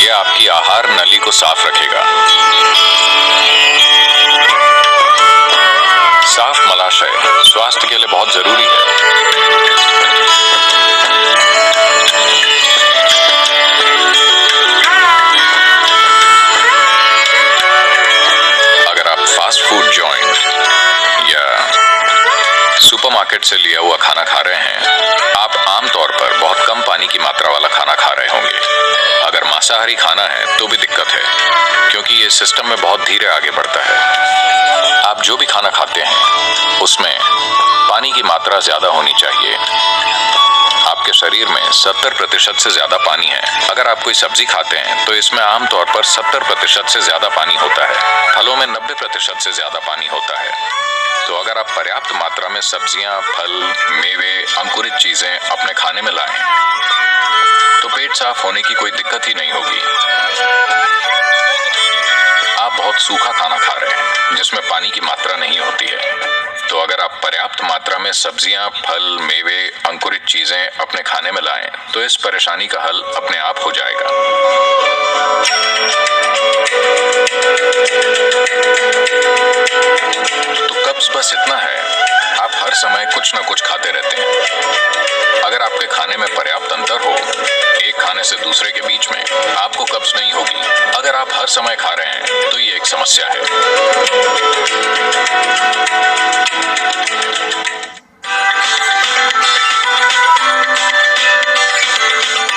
यह आपकी आहार नली को साफ रखेगा। साफ मलाशय स्वास्थ्य के लिए बहुत जरूरी है। अगर आप फास्ट फूड जॉइंट या सुपरमार्केट से लिया हुआ खाना खा रहे हैं, आप आमतौर पर बहुत कम पानी की मात्रा वाला खाना खा रहे होंगे। अगर मांसाहारी खाना है तो भी दिक्कत है, क्योंकि ये सिस्टम में बहुत धीरे आगे बढ़ता है। आप जो भी खाना खाते हैं उसमें पानी की मात्रा ज्यादा होनी चाहिए। आपके शरीर में 70% से ज्यादा पानी है। अगर आप कोई सब्जी खाते हैं तो इसमें आमतौर पर 70% से ज्यादा पानी होता है। फलों में 90% से ज्यादा पानी होता है। तो अगर आप पर्याप्त मात्रा में सब्जियां, फल, मेवे, अंकुरित चीजें अपने खाने में लाएं, तो पेट साफ होने की कोई दिक्कत ही नहीं होगी। आप बहुत सूखा खाना खा रहे हैं जिसमें पानी की मात्रा नहीं होती है। तो अगर आप पर्याप्त मात्रा में सब्जियां, फल, मेवे, अंकुरित चीजें अपने खाने में लाएं, तो इस परेशानी का हल अपने आप हो जाएगा। तो कब्ज बस इतना है, आप हर समय कुछ न कुछ खाते रहते हैं। अगर आपके खाने में पर्याप्त अंतर हो, एक खाने से दूसरे के बीच में, आपको कब्ज नहीं होगी। अगर आप हर समय खा रहे हैं तो ये एक समस्या है।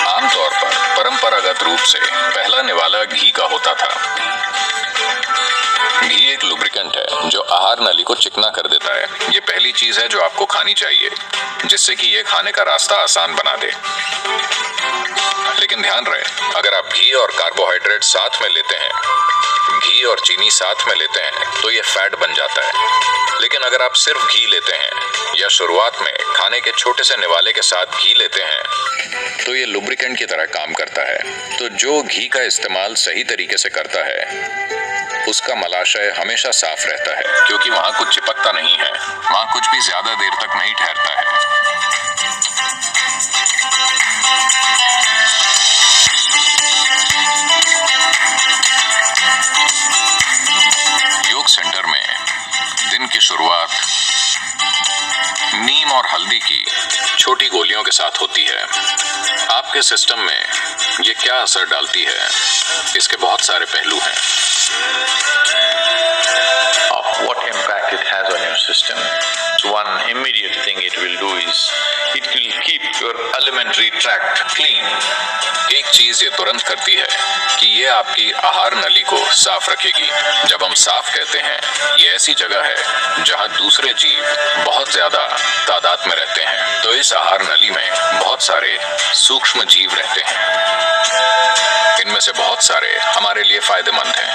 आमतौर पर परंपरागत रूप से पहला निवाला घी का होता था। घी एक लुब्रिकेंट है जो आहार नली को चिकना कर देता है। ये पहली चीज है जो आपको खानी चाहिए, जिससे कि ये खाने का रास्ता आसान बना दे। लेकिन ध्यान रहे, अगर आप घी और कार्बोहाइड्रेट साथ में लेते हैं, घी और चीनी साथ में लेते हैं, तो ये फैट बन जाता है। लेकिन अगर आप सिर्फ घी लेते हैं या शुरुआत में खाने के छोटे से निवाले के साथ घी लेते हैं, तो ये लुब्रिकेंट की तरह काम करता है। तो जो घी का इस्तेमाल सही तरीके से करता है, उसका मलाशय हमेशा साफ रहता है, क्योंकि वहां कुछ चिपकता नहीं है, वहां कुछ भी ज्यादा देर तक नहीं ठहरता है। योग सेंटर में दिन की शुरुआत नीम और हल्दी की छोटी गोलियों के साथ होती है। आपके सिस्टम में ये क्या असर डालती है, इसके बहुत सारे पहलू हैं। Of what impact it has on your system. So one immediate thing it will do is it will keep your alimentary tract clean. एक चीज ये तुरंत करती है कि ये आपकी आहार नली को साफ रखेगी। जब हम साफ कहते हैं, ये ऐसी जगह है जहां दूसरे जीव बहुत ज्यादा तादाद में रहते हैं। तो इस आहार नली में बहुत सारे सूक्ष्म जीव रहते हैं। इनमें से बहुत सारे हमारे लिए फायदेमंद हैं।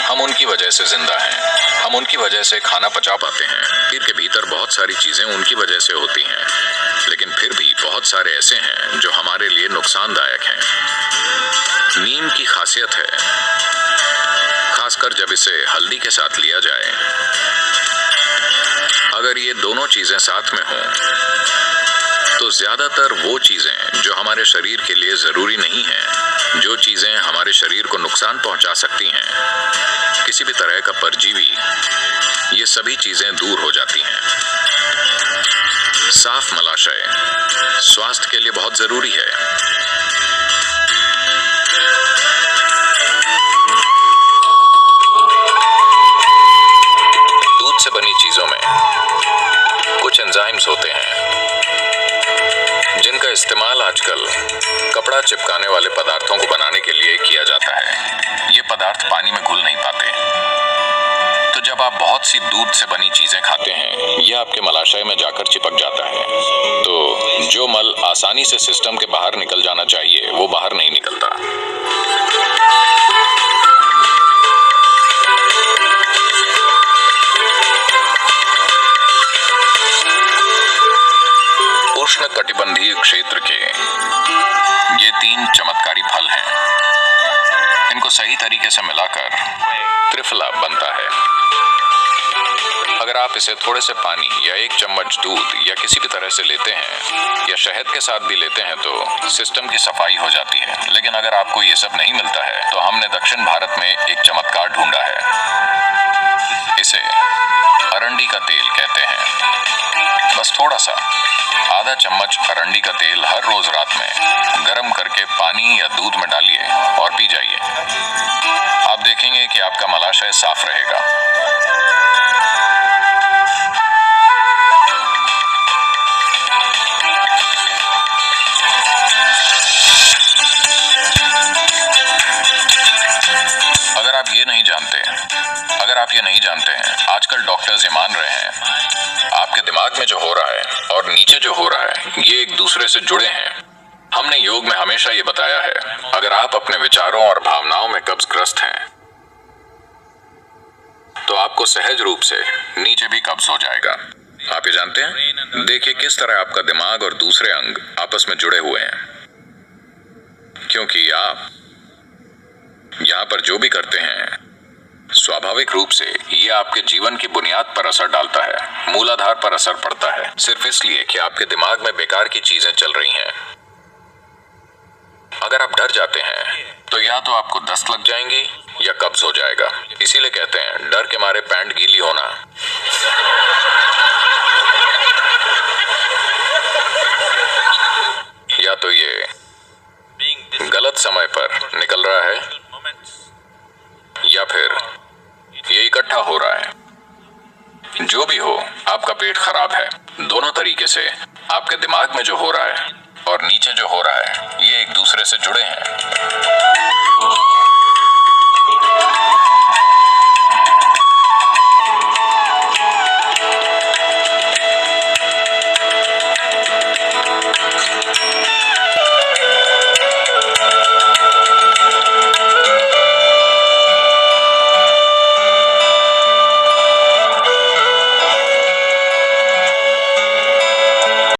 हम उनकी वजह से जिंदा हैं। हम उनकी वजह से खाना पचा पाते हैं। शरीर के भीतर बहुत सारी चीजें उनकी वजह से होती हैं, लेकिन फिर भी बहुत सारे ऐसे हैं जो हमारे लिए नुकसानदायक हैं। नीम की खासियत है, खासकर जब इसे हल्दी के साथ लिया जाए, अगर ये दोनों चीजें साथ में हों, तो ज्यादातर वो चीजें जो हमारे शरीर के लिए जरूरी नहीं हैं, जो चीजें हमारे शरीर को नुकसान पहुंचा सकती हैं, किसी भी तरह का परजीवी, ये सभी चीजें दूर हो जाती हैं। साफ मलाशय स्वास्थ्य के लिए बहुत जरूरी है। दूध से बनी चीजों में कुछ एंजाइम्स होते हैं जिनका इस्तेमाल आजकल कपड़ा चिपकाने वाले पदार्थों को बनाने के लिए किया जाता है। ये पदार्थ पानी में घुल नहीं पाते। तो जब आप बहुत सी दूध से बनी चीजें खाते हैं, ये आपके मलाशय में जाकर चिपक जाता है। तो जो मल आसानी से सिस्टम के बाहर निकल जाना चाहिए, वो बाहर नहीं निकलता। उष्ण कटिबंधीय क्षेत्र के ये 3 चमत्कारी फल हैं। इनको सही तरीके से मिलाकर त्रिफला बनता है। अगर आप इसे थोड़े से पानी या 1 चम्मच दूध या किसी भी तरह से लेते हैं या शहद के साथ भी लेते हैं तो सिस्टम की सफाई हो जाती है। लेकिन अगर आपको ये सब नहीं मिलता है तो हमने दक्षिण भारत में एक चमत्कार ढूंढा है। इसे अरंडी का तेल कहते हैं। बस थोड़ा सा आधा चम्मच अरंडी का तेल हर रोज रात में गर्म करके पानी या दूध में डालिए और पी जाइए। आप देखेंगे कि आपका मलाशय साफ रहेगा। अगर आप ये नहीं जानते हैं, आजकल डॉक्टर्स ये मान रहे हैं आपके दिमाग में जो हो रहा है और नीचे जो हो रहा है ये एक दूसरे से जुड़े हैं। हमने योग में हमेशा ये बताया है, अगर आप अपने विचारों और भावनाओं में कब्जग्रस्त हैं तो आपको सहज रूप से नीचे भी कब्ज हो जाएगा। आप ये जानते हैं? देखिए किस तरह आपका दिमाग और दूसरे अंग आपस में जुड़े हुए हैं, क्योंकि आप यहां पर जो भी करते हैं स्वाभाविक रूप से ये आपके जीवन की बुनियाद पर असर डालता है, मूलाधार पर असर पड़ता है, सिर्फ इसलिए कि आपके दिमाग में बेकार की चीजें चल रही हैं। अगर आप डर जाते हैं तो या तो आपको दस्त लग जाएंगी या कब्ज हो जाएगा। इसीलिए कहते हैं डर के मारे पैंट गीली होना। या तो ये गलत समय पर निकल रहा है या फिर ये इकट्ठा हो रहा है। जो भी हो, आपका पेट खराब है। दोनों तरीके से आपके दिमाग में जो हो रहा है और नीचे जो हो रहा है ये एक दूसरे से जुड़े हैं।